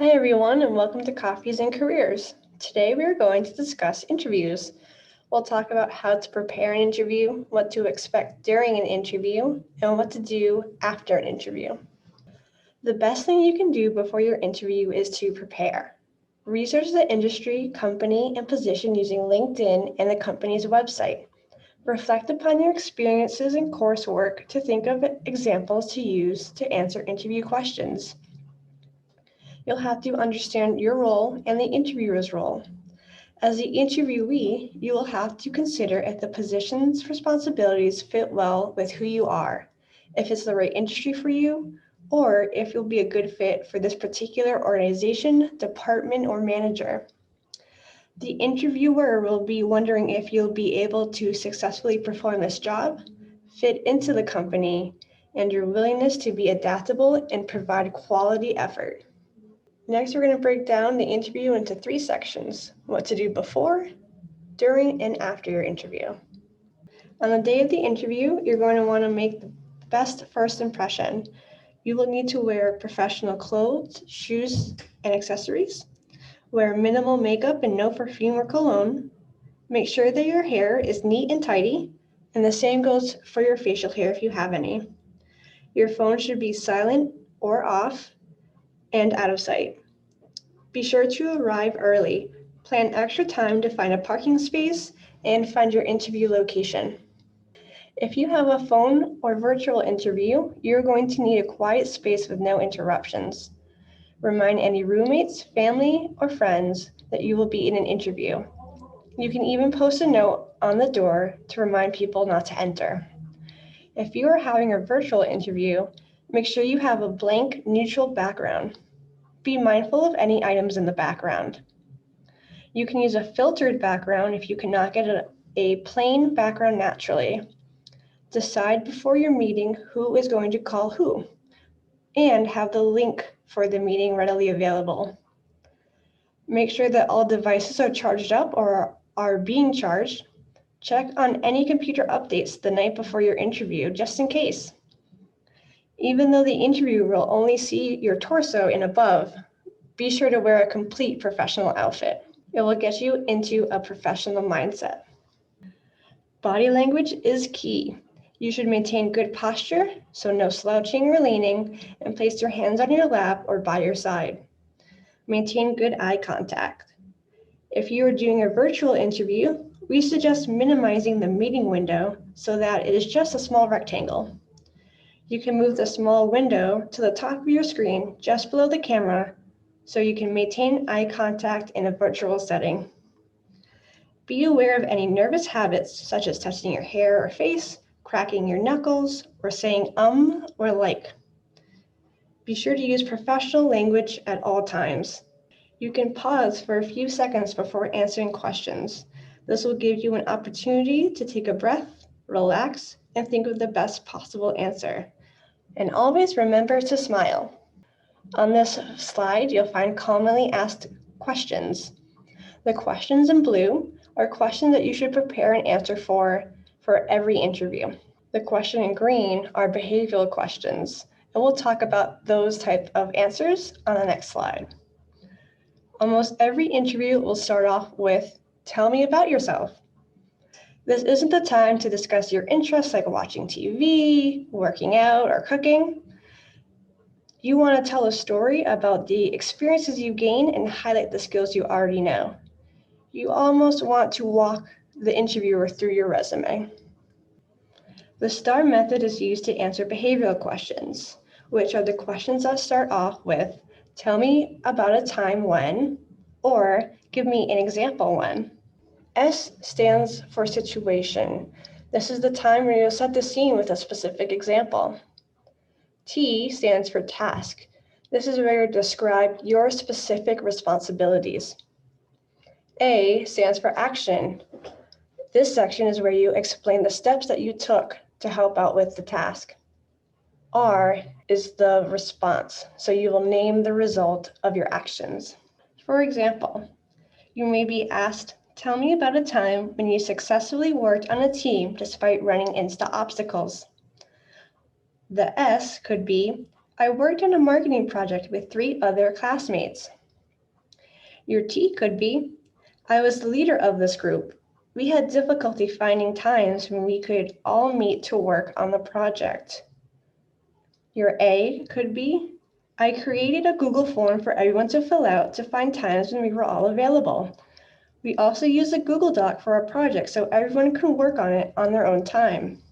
Hi everyone, and welcome to Coffees and Careers. Today we are going to discuss interviews. We'll talk about how to prepare an interview, what to expect during an interview, and what to do after an interview. The best thing you can do before your interview is to prepare. Research the industry, company, and position using LinkedIn and the company's website. Reflect upon your experiences and coursework to think of examples to use to answer interview questions. You'll have to understand your role and the interviewer's role. As the interviewee, you will have to consider if the position's responsibilities fit well with who you are, if it's the right industry for you, or if you'll be a good fit for this particular organization, department, or manager. The interviewer will be wondering if you'll be able to successfully perform this job, fit into the company, and your willingness to be adaptable and provide quality effort. Next, we're going to break down the interview into 3 sections: what to do before, during, and after your interview. On the day of the interview, you're going to want to make the best first impression. You will need to wear professional clothes, shoes, and accessories. Wear minimal makeup and no perfume or cologne. Make sure that your hair is neat and tidy, and the same goes for your facial hair if you have any. Your phone should be silent or off and out of sight. Be sure to arrive early. Plan extra time to find a parking space and find your interview location. If you have a phone or virtual interview, you're going to need a quiet space with no interruptions. Remind any roommates, family, or friends that you will be in an interview. You can even post a note on the door to remind people not to enter. If you are having a virtual interview, make sure you have a blank, neutral background. Be mindful of any items in the background. You can use a filtered background if you cannot get a plain background naturally. Decide before your meeting who is going to call who, and have the link for the meeting readily available. Make sure that all devices are charged up or are being charged. Check on any computer updates the night before your interview, just in case. Even though the interviewer will only see your torso and above, be sure to wear a complete professional outfit. It will get you into a professional mindset. Body language is key. You should maintain good posture, so no slouching or leaning, and place your hands on your lap or by your side. Maintain good eye contact. If you are doing a virtual interview, we suggest minimizing the meeting window so that it is just a small rectangle. You can move the small window to the top of your screen just below the camera so you can maintain eye contact in a virtual setting. Be aware of any nervous habits such as touching your hair or face, cracking your knuckles, or saying or like. Be sure to use professional language at all times. You can pause for a few seconds before answering questions. This will give you an opportunity to take a breath, relax, and think of the best possible answer. And always remember to smile. On this slide, you'll find commonly asked questions. The questions in blue are questions that you should prepare and answer for every interview. The question in green are behavioral questions, and we'll talk about those type of answers on the next slide. Almost every interview will start off with, "Tell me about yourself." This isn't the time to discuss your interests like watching TV, working out, or cooking. You want to tell a story about the experiences you gain and highlight the skills you already know. You almost want to walk the interviewer through your resume. The STAR method is used to answer behavioral questions, which are the questions that start off with, "Tell me about a time when," or "Give me an example when." S stands for situation. This is the time where you'll set the scene with a specific example. T stands for task. This is where you describe your specific responsibilities. A stands for action. This section is where you explain the steps that you took to help out with the task. R is the response, so you will name the result of your actions. For example, you may be asked, "Tell me about a time when you successfully worked on a team despite running into obstacles." The S could be, I worked on a marketing project with 3 other classmates. Your T could be, I was the leader of this group. We had difficulty finding times when we could all meet to work on the project. Your A could be, I created a Google form for everyone to fill out to find times when we were all available. We also used a Google Doc for our project so everyone could work on it on their own time.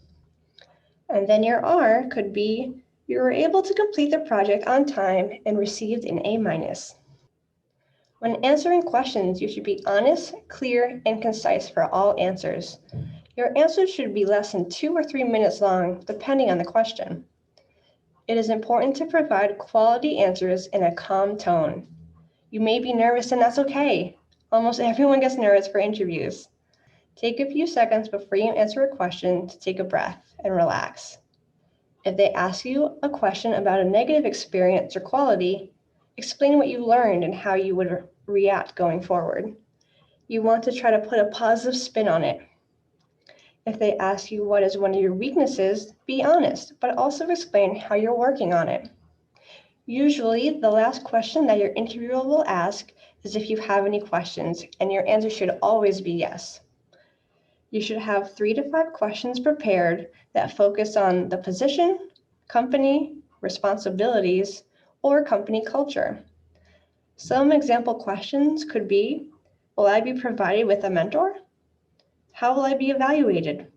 And then your R could be, you were able to complete the project on time and received an A-. When answering questions, you should be honest, clear, and concise for all answers. Your answers should be less than 2 or 3 minutes long, depending on the question. It is important to provide quality answers in a calm tone. You may be nervous, and that's okay. Almost everyone gets nervous for interviews. Take a few seconds before you answer a question to take a breath and relax. If they ask you a question about a negative experience or quality, explain what you learned and how you would react going forward. You want to try to put a positive spin on it. If they ask you what is one of your weaknesses, be honest, but also explain how you're working on it. Usually, the last question that your interviewer will ask is if you have any questions, and your answer should always be yes. You should have 3 to 5 questions prepared that focus on the position, company, responsibilities, or company culture. Some example questions could be, will I be provided with a mentor? How will I be evaluated?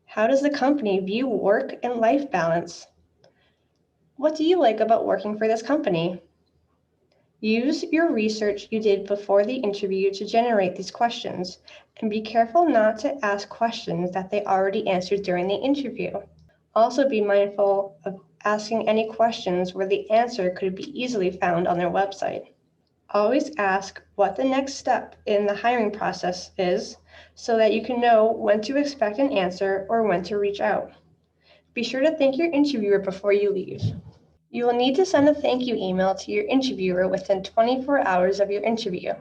How does the company view work and life balance? What do you like about working for this company? Use your research you did before the interview to generate these questions, and be careful not to ask questions that they already answered during the interview. Also be mindful of asking any questions where the answer could be easily found on their website. Always ask what the next step in the hiring process is so that you can know when to expect an answer or when to reach out. Be sure to thank your interviewer before you leave. You will need to send a thank you email to your interviewer within 24 hours of your interview.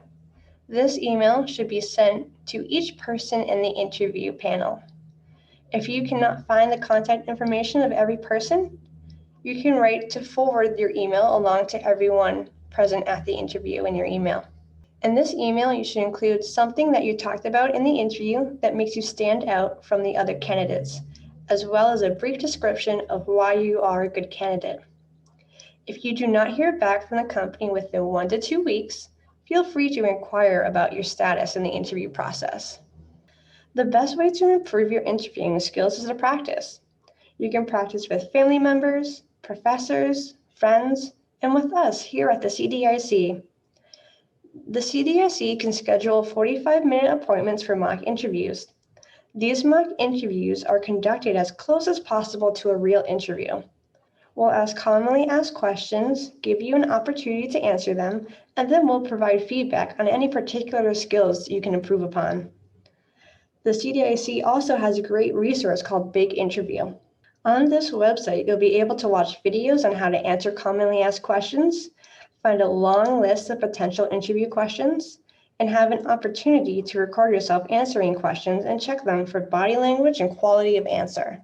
This email should be sent to each person in the interview panel. If you cannot find the contact information of every person, you can write to forward your email along to everyone present at the interview in your email. In this email, you should include something that you talked about in the interview that makes you stand out from the other candidates, as well as a brief description of why you are a good candidate. If you do not hear back from the company within 1 to 2 weeks, feel free to inquire about your status in the interview process. The best way to improve your interviewing skills is to practice. You can practice with family members, professors, friends, and with us here at the CDIC. The CDIC can schedule 45-minute appointments for mock interviews. These mock interviews are conducted as close as possible to a real interview. We'll ask commonly asked questions, give you an opportunity to answer them, and then we'll provide feedback on any particular skills you can improve upon. The CDIC also has a great resource called Big Interview. On this website, you'll be able to watch videos on how to answer commonly asked questions, find a long list of potential interview questions, and have an opportunity to record yourself answering questions and check them for body language and quality of answer.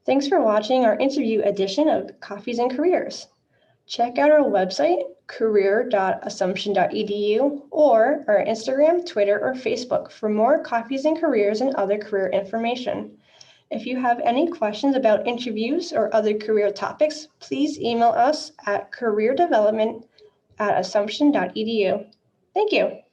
Thanks for watching our interview edition of Coffees and Careers. Check out our website, career.assumption.edu, or our Instagram, Twitter, or Facebook for more Coffees and Careers and other career information. If you have any questions about interviews or other career topics, please email us at careerdevelopment@assumption.edu. Thank you.